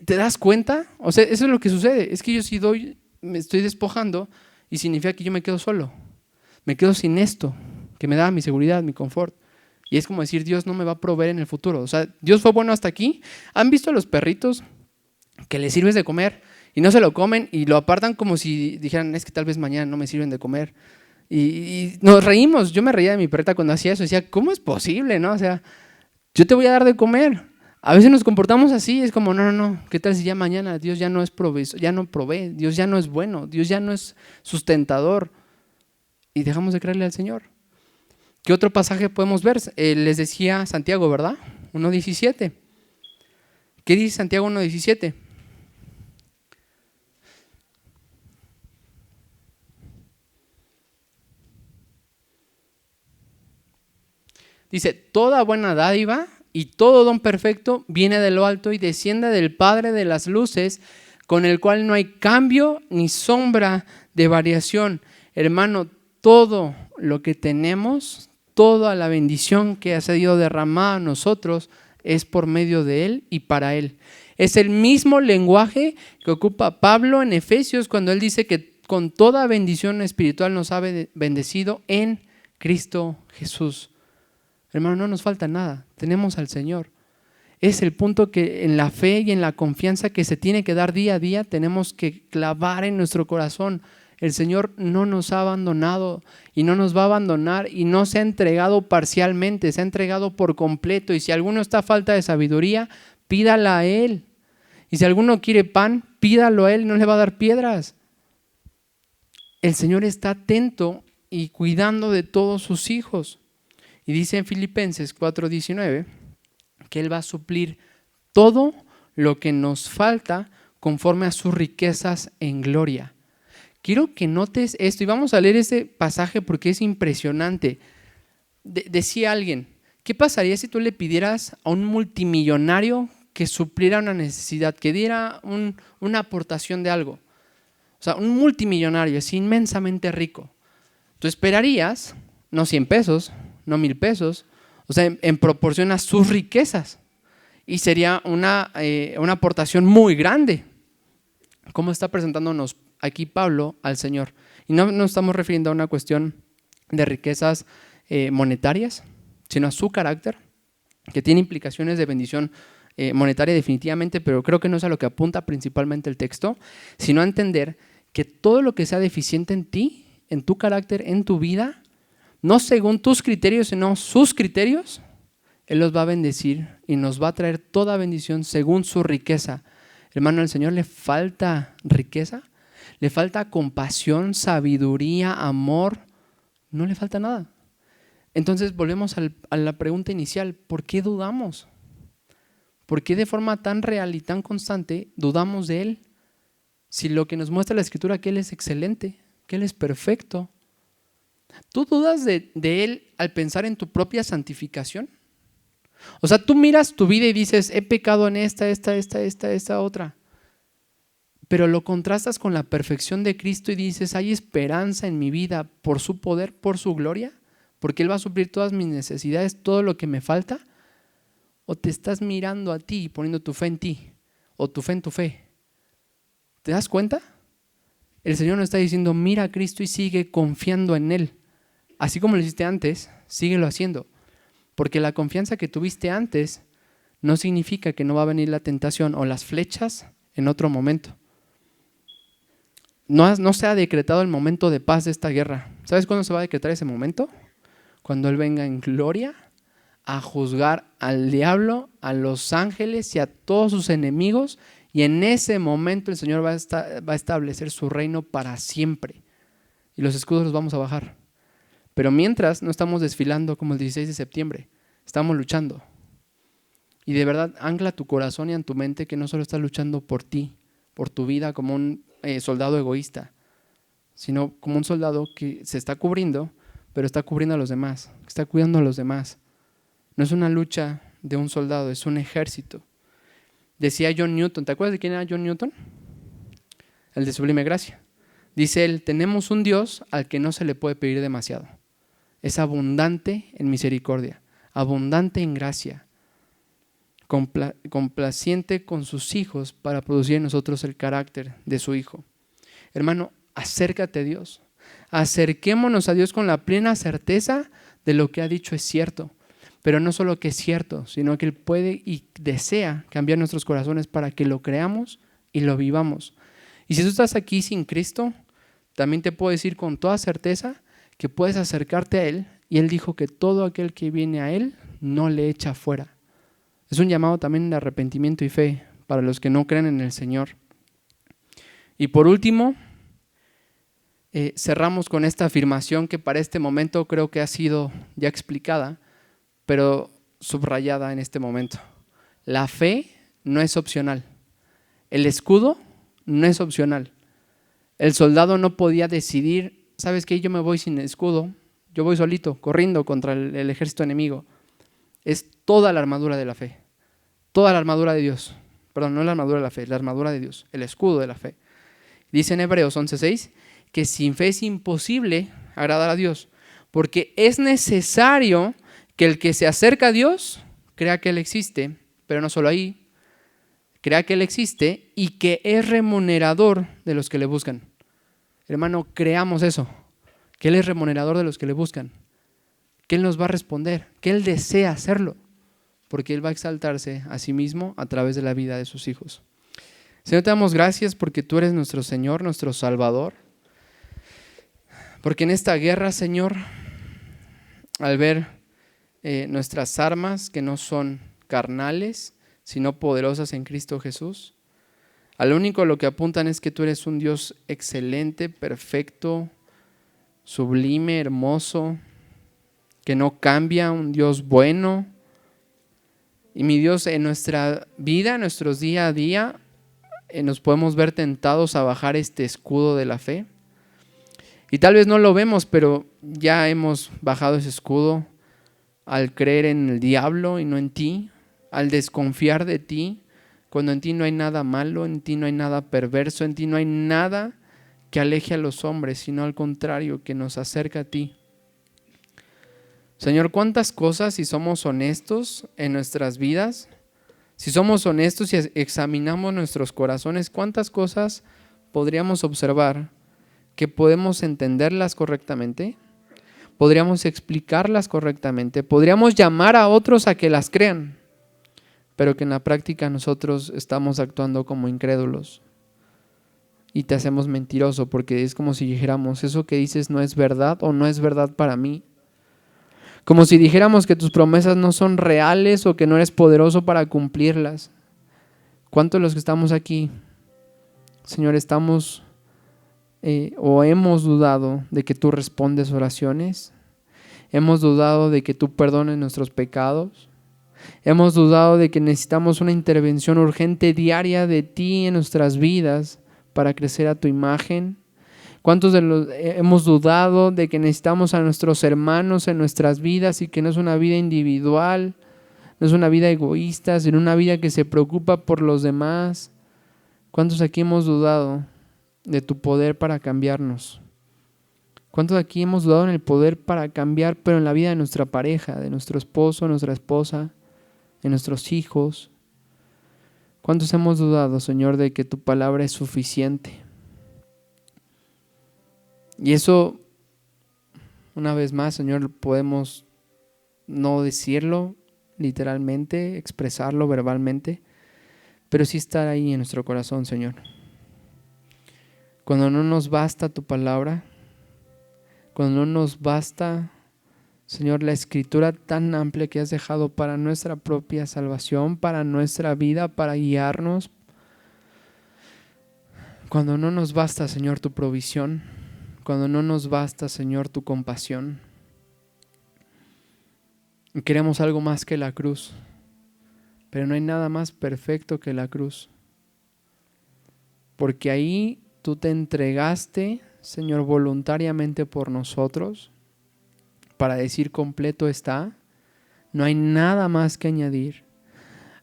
¿Te das cuenta? O sea, eso es lo que sucede. Es que yo si doy, me estoy despojando y significa que yo me quedo solo. Me quedo sin esto, que me da mi seguridad, mi confort. Y es como decir, Dios no me va a proveer en el futuro. O sea, Dios fue bueno hasta aquí. ¿Han visto a los perritos que les sirves de comer y no se lo comen y lo apartan como si dijeran, es que tal vez mañana no me sirven de comer? Y nos reímos. Yo me reía de mi perrita cuando hacía eso. Decía, ¿cómo es posible, no? O sea, yo te voy a dar de comer. A veces nos comportamos así, es como, no, ¿qué tal si ya mañana Dios ya no es proveedor, ya no provee, Dios ya no es bueno, Dios ya no es sustentador? Y dejamos de creerle al Señor. ¿Qué otro pasaje podemos ver? Les decía Santiago, ¿verdad? 1:17. ¿Qué dice Santiago 1:17? Dice, toda buena dádiva y todo don perfecto viene de lo alto y desciende del Padre de las luces, con el cual no hay cambio ni sombra de variación. Hermano, todo lo que tenemos, toda la bendición que ha sido derramada a nosotros es por medio de Él y para Él. Es el mismo lenguaje que ocupa Pablo en Efesios cuando él dice que con toda bendición espiritual nos ha bendecido en Cristo Jesús. Hermano, no nos falta nada, tenemos al Señor. Es el punto que en la fe y en la confianza que se tiene que dar día a día tenemos que clavar en nuestro corazón. El Señor no nos ha abandonado y no nos va a abandonar y no se ha entregado parcialmente, se ha entregado por completo. Y si alguno está a falta de sabiduría, pídala a Él. Y si alguno quiere pan, pídalo a Él, no le va a dar piedras. El Señor está atento y cuidando de todos sus hijos. Y dice en Filipenses 4:19 que Él va a suplir todo lo que nos falta conforme a sus riquezas en gloria. Quiero que notes esto y vamos a leer ese pasaje porque es impresionante. Decía alguien, ¿qué pasaría si tú le pidieras a un multimillonario que supliera una necesidad, que diera una aportación de algo? O sea, un multimillonario es inmensamente rico. Tú esperarías, no 100 pesos, no 1,000 pesos, o sea, en proporción a sus riquezas. Y sería una aportación muy grande. ¿Cómo está presentándonos aquí Pablo al Señor? Y no nos estamos refiriendo a una cuestión de riquezas monetarias, sino a su carácter, que tiene implicaciones de bendición monetaria definitivamente, pero creo que no es a lo que apunta principalmente el texto, sino a entender que todo lo que sea deficiente en ti, en tu carácter, en tu vida, no según tus criterios, sino sus criterios, Él los va a bendecir y nos va a traer toda bendición según su riqueza. Hermano, al Señor le falta riqueza, le falta compasión, sabiduría, amor, no le falta nada. Entonces volvemos a la pregunta inicial, ¿por qué dudamos? ¿Por qué de forma tan real y tan constante dudamos de Él? Si lo que nos muestra la Escritura que Él es excelente, que Él es perfecto. ¿Tú dudas de Él al pensar en tu propia santificación? O sea, tú miras tu vida y dices, he pecado en esta otra. Pero lo contrastas con la perfección de Cristo y dices, hay esperanza en mi vida por su poder, por su gloria, porque Él va a suplir todas mis necesidades, todo lo que me falta. ¿O te estás mirando a ti y poniendo tu fe en ti? ¿O tu fe en tu fe? ¿Te das cuenta? El Señor nos está diciendo, mira a Cristo y sigue confiando en Él. Así como lo hiciste antes, síguelo haciendo. Porque la confianza que tuviste antes no significa que no va a venir la tentación o las flechas en otro momento. No se ha decretado el momento de paz de esta guerra. ¿Sabes cuándo se va a decretar ese momento? Cuando Él venga en gloria a juzgar al diablo, a los ángeles y a todos sus enemigos. Y en ese momento el Señor va a establecer su reino para siempre. Y los escudos los vamos a bajar. Pero mientras no estamos desfilando como el 16 de septiembre, estamos luchando. Y de verdad, ancla tu corazón y en tu mente que no solo estás luchando por ti, por tu vida como un soldado egoísta, sino como un soldado que se está cubriendo, pero está cubriendo a los demás, está cuidando a los demás. No es una lucha de un soldado, es un ejército. Decía John Newton, ¿te acuerdas de quién era John Newton? El de Sublime Gracia. Dice él, tenemos un Dios al que no se le puede pedir demasiado. es abundante en misericordia, abundante en gracia, complaciente con sus hijos para producir en nosotros el carácter de su Hijo. Hermano, acércate a Dios. Acerquémonos a Dios con la plena certeza de lo que ha dicho es cierto. Pero no solo que es cierto, sino que Él puede y desea cambiar nuestros corazones para que lo creamos y lo vivamos. Y si tú estás aquí sin Cristo, también te puedo decir con toda certeza que puedes acercarte a Él. Y Él dijo que todo aquel que viene a Él no le echa fuera. Es un llamado también de arrepentimiento y fe para los que no creen en el Señor. Y por último, cerramos con esta afirmación que para este momento creo que ha sido ya explicada, pero subrayada en este momento. La fe no es opcional. El escudo no es opcional. El soldado no podía decidir, ¿sabes qué? Yo me voy sin escudo, yo voy solito, corriendo contra el ejército enemigo. Es toda la armadura de la fe, toda la armadura de Dios. Perdón, no la armadura de la fe, la armadura de Dios, el escudo de la fe. Dice en Hebreos 11:6 que sin fe es imposible agradar a Dios, porque es necesario que el que se acerca a Dios crea que Él existe, pero no solo ahí, crea que Él existe y que es remunerador de los que le buscan. Hermano, creamos eso, que Él es remunerador de los que le buscan, que Él nos va a responder, que Él desea hacerlo, porque Él va a exaltarse a sí mismo a través de la vida de sus hijos. Señor, te damos gracias porque tú eres nuestro Señor, nuestro Salvador, porque en esta guerra, Señor, al ver nuestras armas que no son carnales, sino poderosas en Cristo Jesús, al único a lo que apuntan es que tú eres un Dios excelente, perfecto, sublime, hermoso, que no cambia, un Dios bueno. Y mi Dios, en nuestra vida, en nuestros día a día, nos podemos ver tentados a bajar este escudo de la fe. Y tal vez no lo vemos, pero ya hemos bajado ese escudo al creer en el diablo y no en ti, al desconfiar de ti, cuando en ti no hay nada malo, en ti no hay nada perverso, en ti no hay nada que aleje a los hombres, sino al contrario, que nos acerca a ti. Señor, ¿cuántas cosas, si somos honestos en nuestras vidas, si somos honestos y examinamos nuestros corazones, cuántas cosas podríamos observar que podemos entenderlas correctamente? Podríamos explicarlas correctamente, podríamos llamar a otros a que las crean, pero que en la práctica nosotros estamos actuando como incrédulos y te hacemos mentiroso, porque es como si dijéramos, eso que dices no es verdad o no es verdad para mí. Como si dijéramos que tus promesas no son reales o que no eres poderoso para cumplirlas. ¿Cuántos de los que estamos aquí, Señor, estamos o hemos dudado de que tú respondes oraciones? ¿Hemos dudado de que tú perdones nuestros pecados? ¿Hemos dudado de que necesitamos una intervención urgente diaria de ti en nuestras vidas para crecer a tu imagen? ¿Cuántos de los hemos dudado de que necesitamos a nuestros hermanos en nuestras vidas y que no es una vida individual, no es una vida egoísta, sino una vida que se preocupa por los demás? ¿Cuántos aquí hemos dudado de tu poder para cambiarnos? ¿Cuántos aquí hemos dudado en el poder para cambiar, pero en la vida de nuestra pareja, de nuestro esposo, nuestra esposa, de nuestros hijos? ¿Cuántos hemos dudado, Señor, de que tu palabra es suficiente? Y eso, una vez más, Señor, podemos no decirlo literalmente, expresarlo verbalmente, pero sí estar ahí en nuestro corazón, Señor. Cuando no nos basta tu palabra, cuando no nos basta, Señor, la escritura tan amplia que has dejado para nuestra propia salvación, para nuestra vida, para guiarnos. Cuando no nos basta, Señor, tu provisión. Cuando no nos basta, Señor, tu compasión. Y queremos algo más que la cruz. Pero no hay nada más perfecto que la cruz. Porque ahí tú te entregaste, Señor, voluntariamente por nosotros, para decir completo está. No hay nada más que añadir.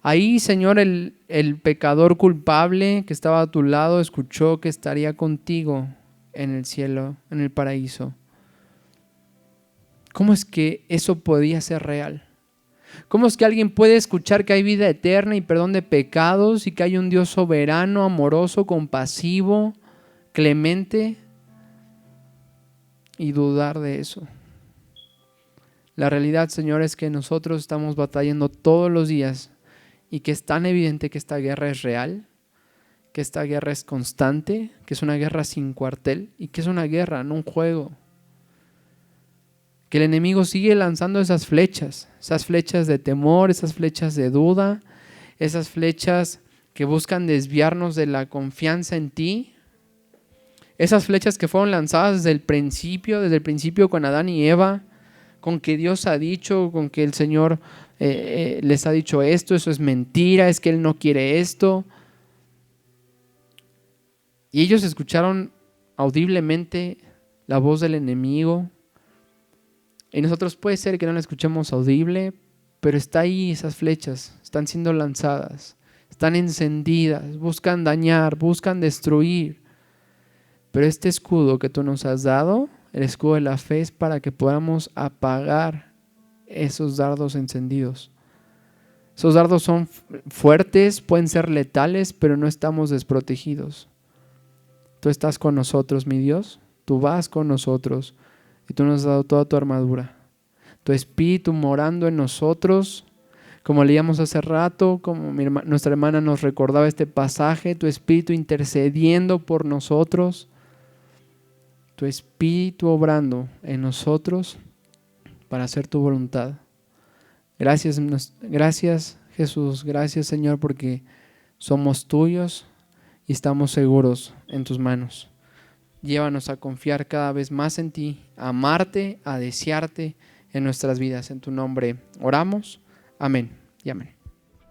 Ahí, Señor, el pecador culpable que estaba a tu lado escuchó que estaría contigo en el cielo, en el paraíso. ¿Cómo es que eso podía ser real? ¿Cómo es que alguien puede escuchar que hay vida eterna y perdón de pecados y que hay un Dios soberano, amoroso, compasivo, clemente y dudar de eso? La realidad, Señor, es que nosotros estamos batallando todos los días y que es tan evidente que esta guerra es real, que esta guerra es constante, que es una guerra sin cuartel y que es una guerra, no un juego. Que el enemigo sigue lanzando esas flechas de temor, esas flechas de duda, esas flechas que buscan desviarnos de la confianza en ti. Esas flechas que fueron lanzadas desde el principio con Adán y Eva, con que Dios ha dicho, con que el Señor les ha dicho esto, eso es mentira, es que Él no quiere esto. Y ellos escucharon audiblemente la voz del enemigo. Y nosotros puede ser que no la escuchemos audible, pero está ahí, esas flechas están siendo lanzadas, están encendidas, buscan dañar, buscan destruir. Pero este escudo que tú nos has dado, el escudo de la fe, es para que podamos apagar esos dardos encendidos. Esos dardos son fuertes, pueden ser letales, pero no estamos desprotegidos. Tú estás con nosotros, mi Dios, tú vas con nosotros. Y tú nos has dado toda tu armadura, tu espíritu morando en nosotros, como leíamos hace rato, como nuestra hermana nos recordaba este pasaje, tu espíritu intercediendo por nosotros, tu espíritu obrando en nosotros para hacer tu voluntad. Gracias Jesús, gracias Señor, porque somos tuyos y estamos seguros en tus manos. Llévanos a confiar cada vez más en ti, a amarte, a desearte en nuestras vidas. En tu nombre oramos. Amén y amén.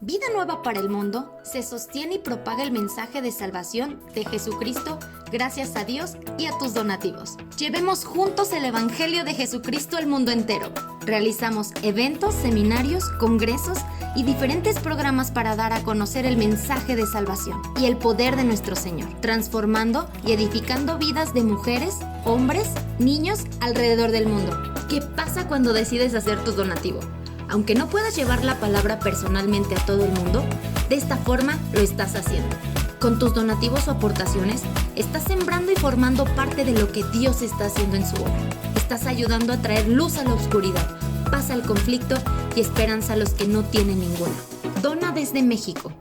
Vida Nueva para el Mundo se sostiene y propaga el mensaje de salvación de Jesucristo gracias a Dios y a tus donativos. Llevemos juntos el Evangelio de Jesucristo al mundo entero. Realizamos eventos, seminarios, congresos y diferentes programas para dar a conocer el mensaje de salvación y el poder de nuestro Señor, transformando y edificando vidas de mujeres, hombres, niños alrededor del mundo. ¿Qué pasa cuando decides hacer tu donativo? Aunque no puedas llevar la palabra personalmente a todo el mundo, de esta forma lo estás haciendo. Con tus donativos o aportaciones, estás sembrando y formando parte de lo que Dios está haciendo en su obra. Estás ayudando a traer luz a la oscuridad, paz al conflicto y esperanza a los que no tienen ninguna. Dona desde México.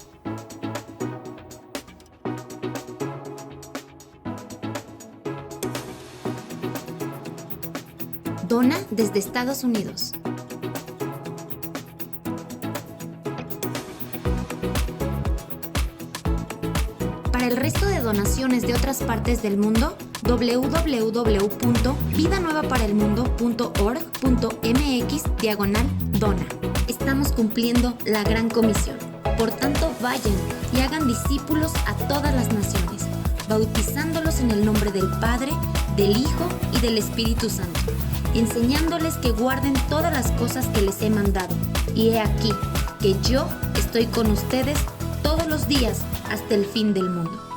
Dona desde Estados Unidos. Para el resto de donaciones de otras partes del mundo, www.vidanuevaparelmundo.org.mx/dona. Estamos cumpliendo la gran comisión. Por tanto, vayan y hagan discípulos a todas las naciones, bautizándolos en el nombre del Padre, del Hijo y del Espíritu Santo, enseñándoles que guarden todas las cosas que les he mandado. Y he aquí que yo estoy con ustedes todos los días hasta el fin del mundo.